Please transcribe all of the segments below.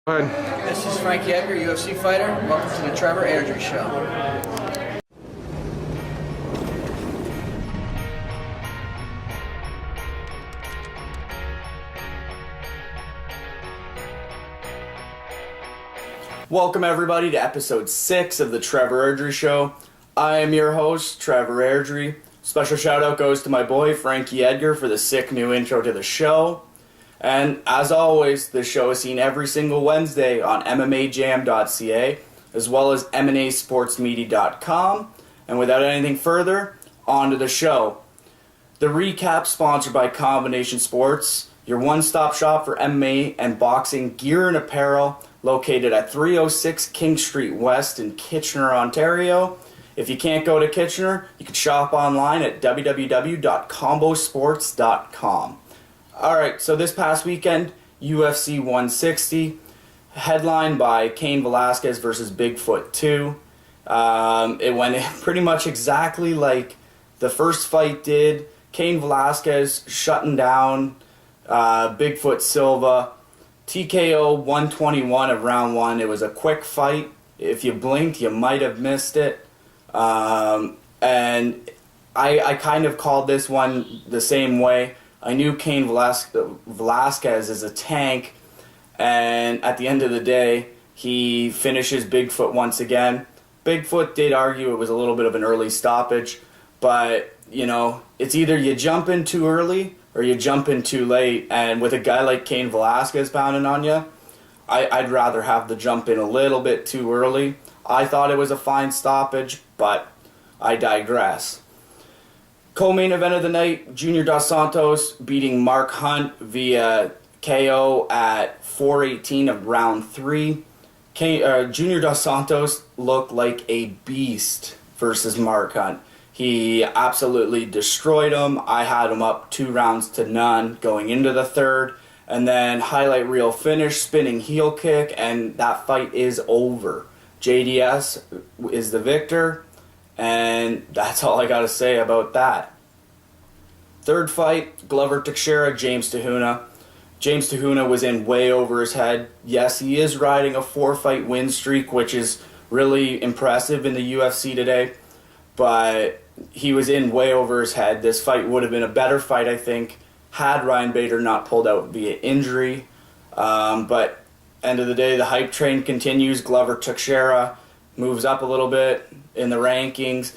Go ahead. This is Frankie Edgar, UFC fighter. Welcome to the Trevor Airdrie Show. Welcome everybody to episode 6 of the Trevor Airdrie Show. I am your host, Trevor Airdrie. Special shout out goes to my boy, Frankie Edgar, for the sick new intro to the show. And as always, this show is seen every single Wednesday on MMAJam.ca, as well as MNASportsmedia.com. And without anything further, on to the show. The recap sponsored by Combination Sports, your one-stop shop for MMA and boxing gear and apparel, located at 306 King Street West in Kitchener, Ontario. If you can't go to Kitchener, you can shop online at www.combosports.com. Alright, so this past weekend, UFC 160, headlined by Cain Velasquez versus Bigfoot 2. It went pretty much exactly like the first fight did. Cain Velasquez shutting down Bigfoot Silva. TKO 121 of round 1. It was a quick fight. If you blinked, you might have missed it. And I kind of called this one the same way. I knew Cain Velasquez is a tank, and at the end of the day, he finishes Bigfoot once again. Bigfoot did argue it was a little bit of an early stoppage, but, you know, it's either you jump in too early or you jump in too late, and with a guy like Cain Velasquez pounding on you, I'd rather have the jump in a little bit too early. I thought it was a fine stoppage, but I digress. Co-main event of the night, Junior Dos Santos beating Mark Hunt via KO at 4:18 of round 3. Junior Dos Santos looked like a beast versus Mark Hunt. He absolutely destroyed him. I had him up 2-0 going into the third. And then highlight reel finish, spinning heel kick, and that fight is over. JDS is the victor, and that's all I got to say about that. Third fight, Glover Teixeira, James Tahuna. James Tahuna was in way over his head. Yes, he is riding a 4-fight win streak, which is really impressive in the UFC today, but he was in way over his head. This fight would have been a better fight, I think, had Ryan Bader not pulled out via injury. But end of the day, the hype train continues. Glover Teixeira moves up a little bit in the rankings.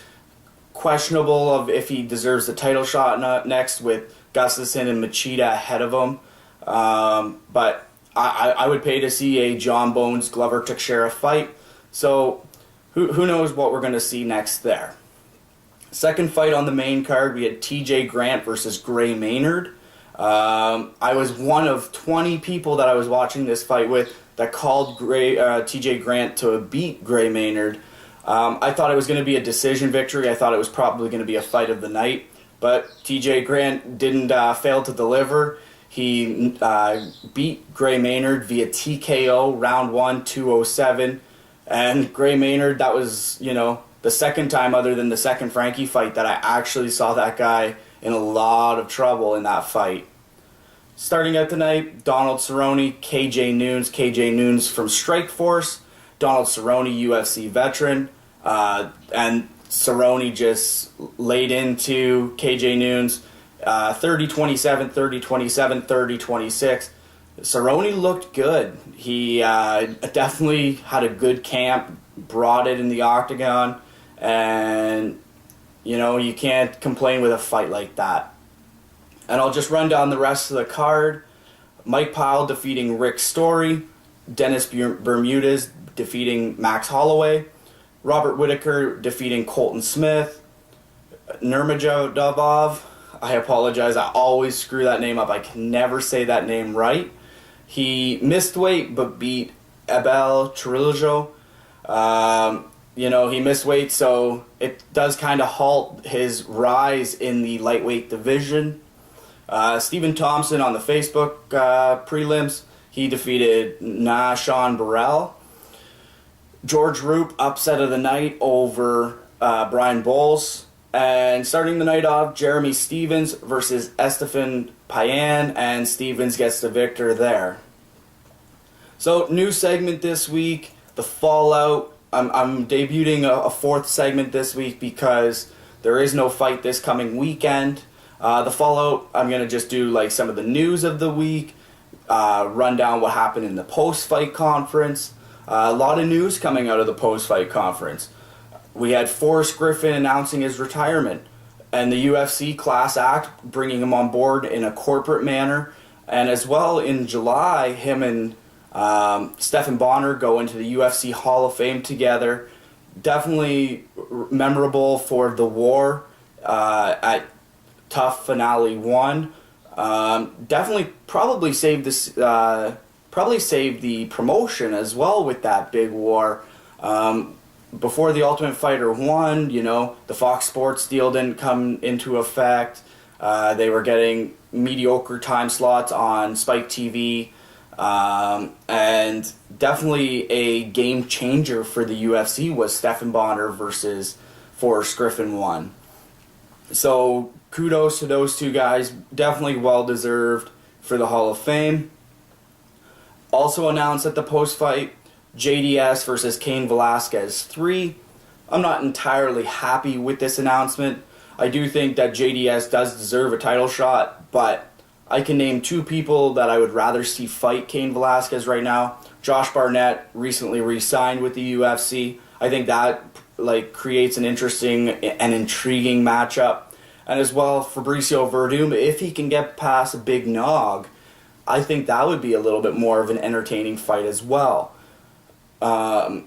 Questionable of if he deserves the title shot next, with Gustafsson and Machida ahead of him. But I would pay to see a John Bones Glover Teixeira fight. So who knows what we're going to see next there. Second fight on the main card, we had TJ Grant versus Gray Maynard. I was one of 20 people that I was watching this fight with that called TJ Grant to beat Gray Maynard. I thought it was going to be a decision victory. I thought it was probably going to be a fight of the night. But TJ Grant didn't fail to deliver. He beat Gray Maynard via TKO, round 1, 207. And Gray Maynard, that was, you know, the second time other than the second Frankie fight that I actually saw that guy in a lot of trouble in that fight. Starting out tonight, Donald Cerrone, KJ Noons. KJ Noons from Strikeforce. Donald Cerrone, UFC veteran. And Cerrone just laid into KJ Noons. 30-27, 30-27, 30-26. Cerrone looked good. He definitely had a good camp, brought it in the octagon, and, you know, you can't complain with a fight like that. And I'll just run down the rest of the card. Mike Pyle defeating Rick Story. Dennis Bermudez defeating Max Holloway. Robert Whittaker defeating Colton Smith. Nurmagomedov, I apologize, I always screw that name up. I can never say that name right. He missed weight but beat Abel Trillo. You know, he missed weight, so it does kind of halt his rise in the lightweight division. Stephen Thompson on the Facebook prelims, he defeated Nahshon Burrell. George Roop, upset of the night over Brian Bowles. And starting the night off, Jeremy Stevens versus Estefan Payan, and Stevens gets the victor there. So, new segment this week, the Fallout. I'm debuting a fourth segment this week because there is no fight this coming weekend. The Fallout, I'm going to just do like some of the news of the week, run down what happened in the post-fight conference. A lot of news coming out of the post-fight conference. We had Forrest Griffin announcing his retirement, and the UFC Class Act bringing him on board in a corporate manner. And as well, in July, him and Stephan Bonnar go into the UFC Hall of Fame together. Definitely memorable for the war at Tough Finale 1. Definitely probably saved this, probably saved the promotion as well with that big war. Before the Ultimate Fighter 1, the Fox Sports deal didn't come into effect. They were getting mediocre time slots on Spike TV. And definitely a game changer for the UFC was Stephan Bonnar versus Forrest Griffin 1. So kudos to those two guys. Definitely well deserved for the Hall of Fame. Also announced at the post-fight, JDS versus Cain Velasquez 3. I'm not entirely happy with this announcement. I do think that JDS does deserve a title shot, but I can name two people that I would rather see fight Cain Velasquez right now. Josh Barnett recently re-signed with the UFC. I think that creates an interesting and intriguing matchup. And as well, Fabricio Verdum, if he can get past a big nog, I think that would be a little bit more of an entertaining fight as well. And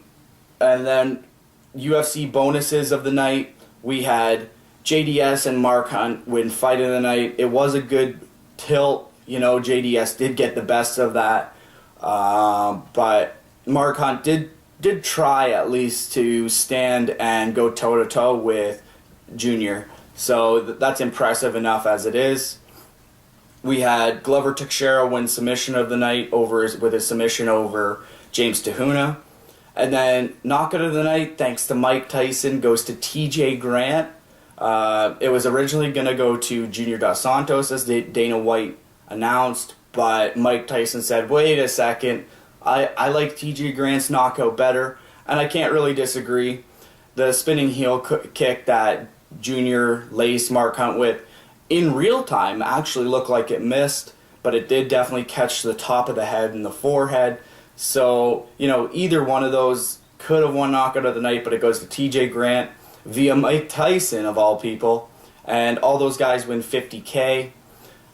then UFC bonuses of the night, we had JDS and Mark Hunt win fight of the night. It was a good tilt. JDS did get the best of that. But Mark Hunt did try at least to stand and go toe-to-toe with Junior. So that's impressive enough as it is. We had Glover Teixeira win submission of the night with his submission over James Tahuna. And then knockout of the night, thanks to Mike Tyson, goes to TJ Grant. It was originally going to go to Junior Dos Santos, as Dana White announced, but Mike Tyson said, wait a second, I like TJ Grant's knockout better, and I can't really disagree. The spinning heel kick that Junior laced Mark Hunt with, in real time, actually looked like it missed, but it did definitely catch the top of the head and the forehead. So, either one of those could have won knockout of the night, but it goes to TJ Grant via Mike Tyson, of all people. And all those guys win $50K.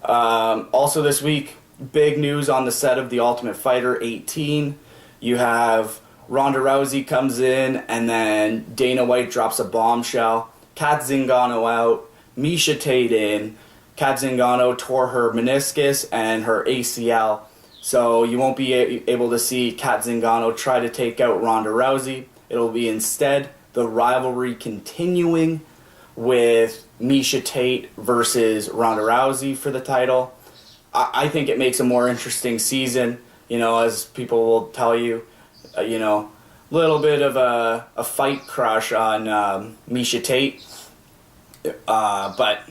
Also this week, big news on the set of The Ultimate Fighter 18. You have Ronda Rousey comes in, and then Dana White drops a bombshell. Kat Zingano out, Miesha Tate in. Kat Zingano tore her meniscus and her ACL. So you won't be able to see Kat Zingano try to take out Ronda Rousey. It'll be instead the rivalry continuing with Miesha Tate versus Ronda Rousey for the title. I think it makes a more interesting season, as people will tell you, little bit of a fight crush on Miesha Tate. But,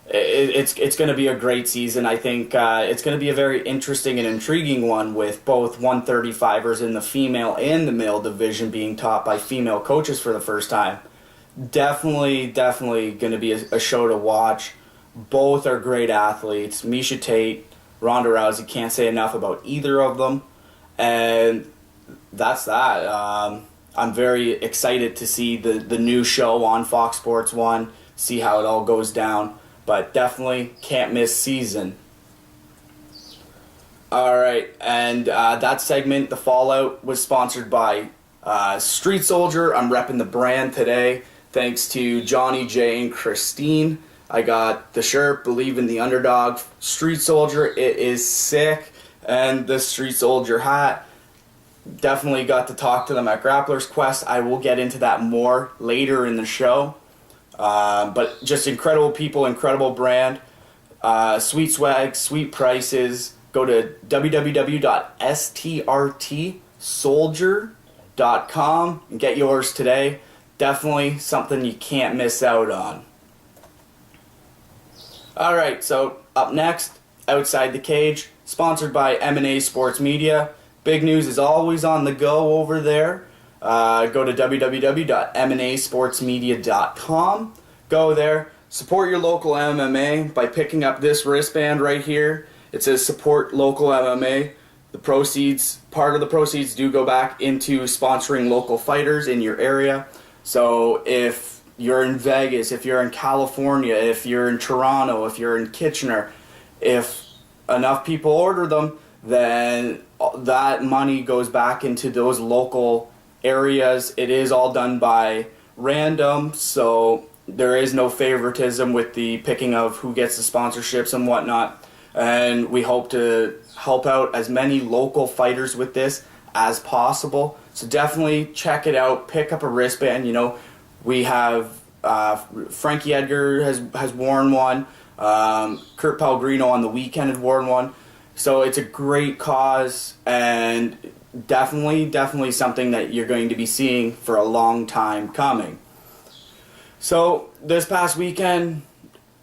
it's going to be a great season. I think it's going to be a very interesting and intriguing one, with both 135ers in the female and the male division being taught by female coaches for the first time. Definitely going to be a show to watch. Both are great athletes. Miesha Tate, Ronda Rousey, can't say enough about either of them. And that's that. I'm very excited to see the new show on Fox Sports 1, see how it all goes down. But definitely can't miss season. Alright, and that segment, The Fallout, was sponsored by Street Soldier. I'm repping the brand today, thanks to Johnny J and Christine. I got the shirt, Believe in the Underdog, Street Soldier. It is sick. And the Street Soldier hat. Definitely got to talk to them at Grapplers Quest. I will get into that more later in the show. But just incredible people, incredible brand, sweet swag, sweet prices. Go to www.strtsoldier.com and get yours today. Definitely something you can't miss out on. Alright, so up next, Outside the Cage. sponsored by M&A Sports Media. Big news is always on the go over there. Go to www.mmasportsmedia.com. Go there. Support your local MMA by picking up this wristband right here. It says support local MMA. Part of the proceeds do go back into sponsoring local fighters in your area. So if you're in Vegas, if you're in California, if you're in Toronto, if you're in Kitchener, if enough people order them, then that money goes back into those local areas. It is all done by random, so there is no favoritism with the picking of who gets the sponsorships and whatnot. And we hope to help out as many local fighters with this as possible. So definitely check it out. Pick up a wristband. We have Frankie Edgar has worn one. Kurt Pellegrino on the weekend had worn one. So it's a great cause, and definitely something that you're going to be seeing for a long time coming. So this past weekend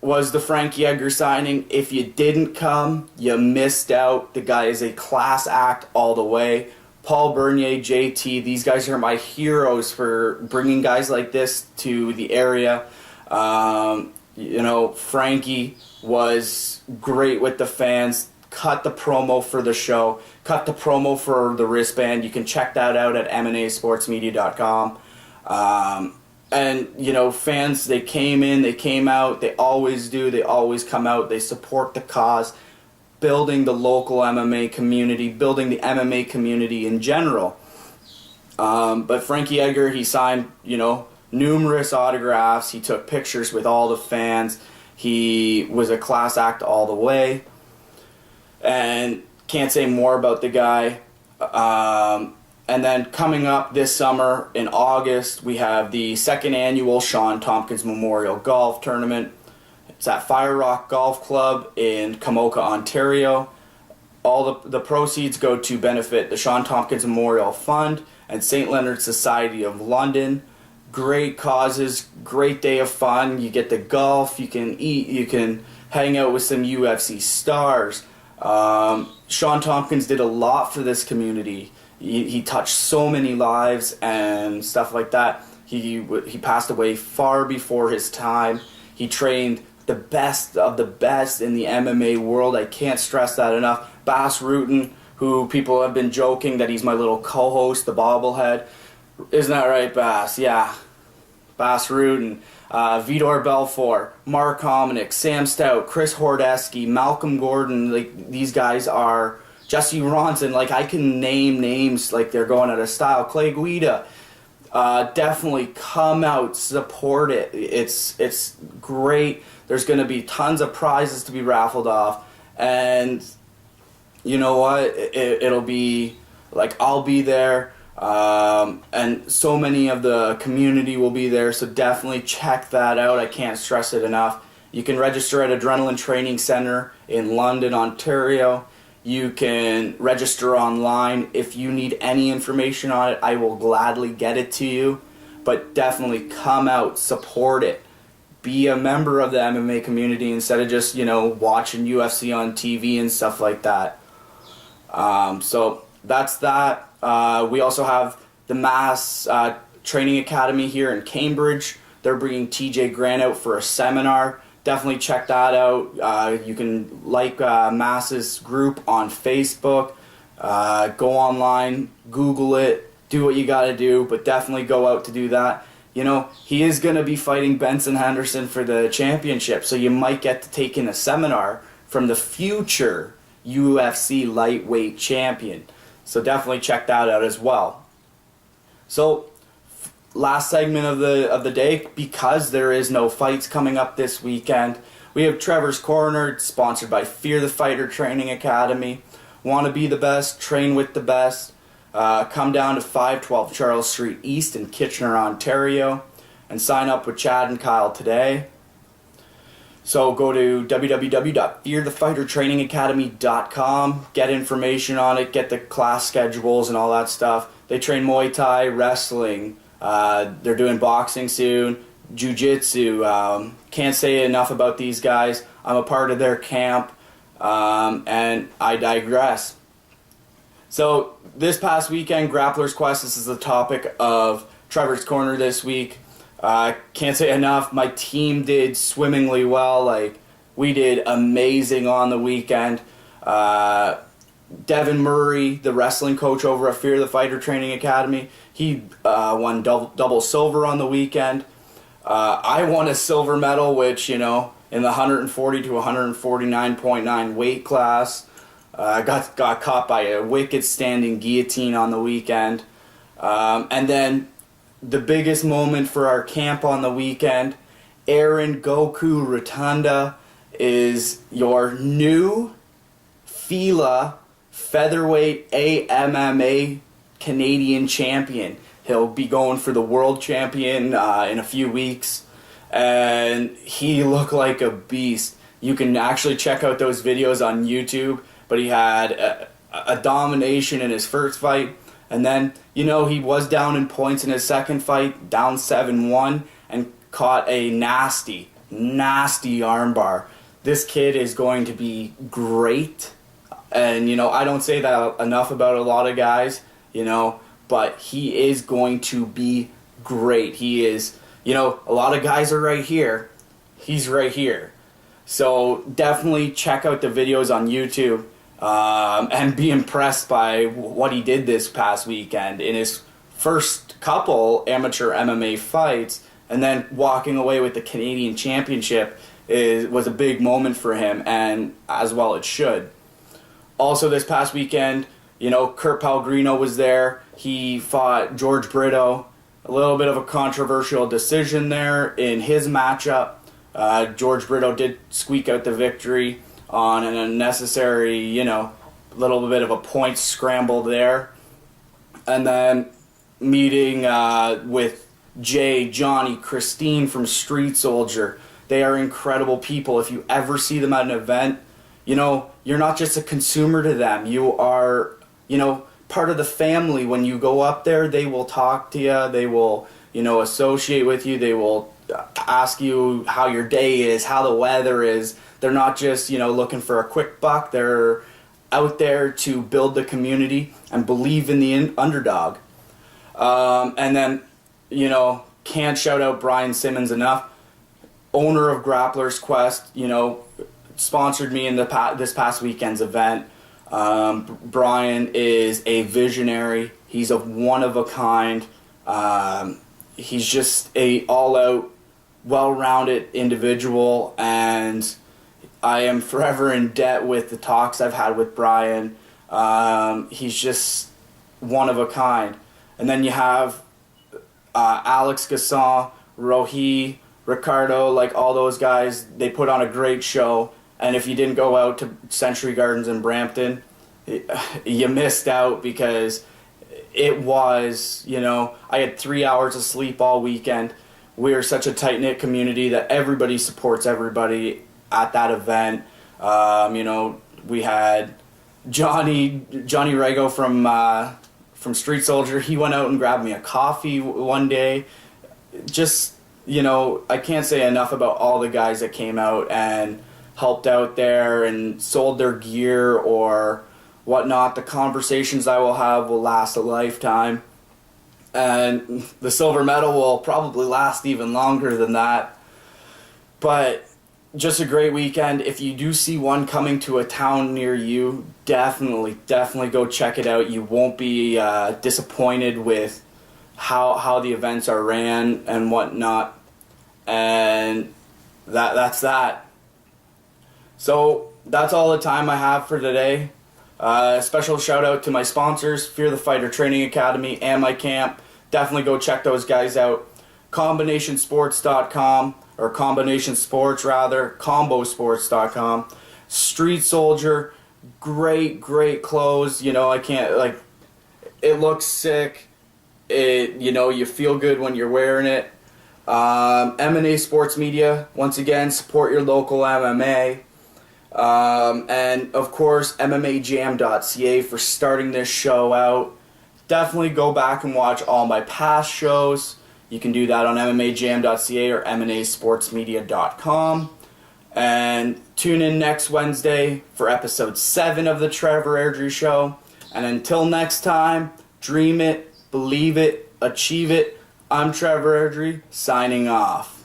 was the Frankie Edgar signing. If you didn't come, you missed out. The guy is a class act all the way. Paul Bernier, JT, these guys are my heroes for bringing guys like this to the area. Frankie was great with the fans. Cut the promo for the show. Cut the promo for the wristband. You can check that out at mnasportsmedia.com. And, fans, they came in, they came out, they always do, they always come out, they support the cause, building the local MMA community, building the MMA community in general. But Frankie Edgar, he signed, numerous autographs, he took pictures with all the fans, he was a class act all the way, and can't say more about the guy. And then coming up this summer in August, we have the second annual Sean Tompkins Memorial Golf Tournament. It's at Fire Rock Golf Club in Kamoka, Ontario. All the proceeds go to benefit the Sean Tompkins Memorial Fund and St. Leonard's Society of London. Great causes, great day of fun. You get the golf, you can eat, you can hang out with some UFC stars. Sean Tompkins did a lot for this community. He touched so many lives and stuff like that. He passed away far before his time. He trained the best of the best in the MMA world. I can't stress that enough. Bas Rutten, who people have been joking that he's my little co-host, the bobblehead. Isn't that right, Bas? Yeah. Bas Rutten. Vitor Belfort, Mark Hominick, Sam Stout, Chris Hordeski, Malcolm Gordon. These guys are... Jesse Ronson, I can name names like they're going out of style. Clay Guida, definitely come out, support it. It's great. There's going to be tons of prizes to be raffled off, and you know what? It'll be I'll be there, and so many of the community will be there. So definitely check that out. I can't stress it enough. You can register at Adrenaline Training Center in London, Ontario. You can register online. If you need any information on it, I will gladly get it to you. But definitely come out, support it. Be a member of the MMA community instead of just, watching UFC on TV and stuff like that. So that's that. We also have the Mass Training Academy here in Cambridge. They're bringing TJ Grant out for a seminar. Definitely check that out. You can Mass's group on Facebook. Go online, Google it, do what you got to do, but definitely go out to do that. He is going to be fighting Benson Henderson for the championship, so you might get to take in a seminar from the future UFC lightweight champion. So definitely check that out as well. So last segment of the day, because there is no fights coming up this weekend, we have Trevor's Corner, sponsored by Fear the Fighter Training Academy. Want to be the best, train with the best. Come down to 512 Charles Street East in Kitchener, Ontario, and sign up with Chad and Kyle today. So go to www.fearthefightertrainingacademy.com, get information on it, get the class schedules and all that stuff. They train Muay Thai, wrestling. They're doing boxing soon, jiu-jitsu. Can't say enough about these guys. I'm a part of their camp. and I digress. So this past weekend, Grapplers Quest, this is the topic of Trevor's Corner this week. Can't say enough, my team did swimmingly well. Like, we did amazing on the weekend. Devin Murray, the wrestling coach over at Fear the Fighter Training Academy, he won double silver on the weekend. I won a silver medal, which, in the 140 to 149.9 weight class. Got caught by a wicked standing guillotine on the weekend. And then the biggest moment for our camp on the weekend, Aaron Goku Rotunda is your new FILA featherweight AMMA Canadian champion. He'll be going for the world champion in a few weeks, and he looked like a beast. You can actually check out those videos on YouTube, but he had a domination in his first fight, and then, he was down in points in his second fight, down 7-1, and caught a nasty armbar. This kid is going to be great, and, I don't say that enough about a lot of guys, but he is going to be great. He is, a lot of guys are right here. He's right here. So definitely check out the videos on YouTube and be impressed by what he did this past weekend in his first couple amateur MMA fights, and then walking away with the Canadian Championship was a big moment for him, and as well it should. Also this past weekend, Kurt Pellegrino was there. He fought George Brito. A little bit of a controversial decision there in his matchup. George Brito did squeak out the victory on an unnecessary, little bit of a point scramble there. And then meeting with Jay, Johnny, Christine from Street Soldier. They are incredible people. If you ever see them at an event, you're not just a consumer to them. You are, part of the family. When you go up there, they will talk to you. They will, associate with you. They will ask you how your day is, how the weather is. They're not just, looking for a quick buck. They're out there to build the community and believe in the underdog. And then, can't shout out Brian Simmons enough. Owner of Grapplers Quest, sponsored me in this past weekend's event. Brian is a visionary. He's a one of a kind. He's just a all-out, well-rounded individual, and I am forever in debt with the talks I've had with Brian. He's just one of a kind. And then you have Alex Gasson, Rohi, Ricardo, like all those guys. They put on a great show. And if you didn't go out to Century Gardens in Brampton, you missed out, because it was, I had 3 hours of sleep all weekend. We are such a tight-knit community that everybody supports everybody at that event. We had Johnny Rego from Street Soldier. He went out and grabbed me a coffee one day. Just, I can't say enough about all the guys that came out and helped out there and sold their gear or whatnot. The conversations I will have will last a lifetime, and the silver medal will probably last even longer than that. But just a great weekend. If you do see one coming to a town near you, definitely go check it out. You won't be disappointed with how the events are ran and whatnot. And that's that. So that's all the time I have for today. Special shout out to my sponsors, Fear the Fighter Training Academy and my camp. Definitely go check those guys out. CombinationSports.com, or Combination Sports rather, ComboSports.com. Street Soldier, great clothes. I can't, it looks sick. You feel good when you're wearing it. M&A Sports Media, once again, support your local MMA. And of course, MMAJam.ca for starting this show out. Definitely go back and watch all my past shows. You can do that on MMAJam.ca or MNASportsmedia.com. And tune in next Wednesday for episode 7 of the Trevor Airdrie Show. And until next time, dream it, believe it, achieve it. I'm Trevor Airdrie, signing off.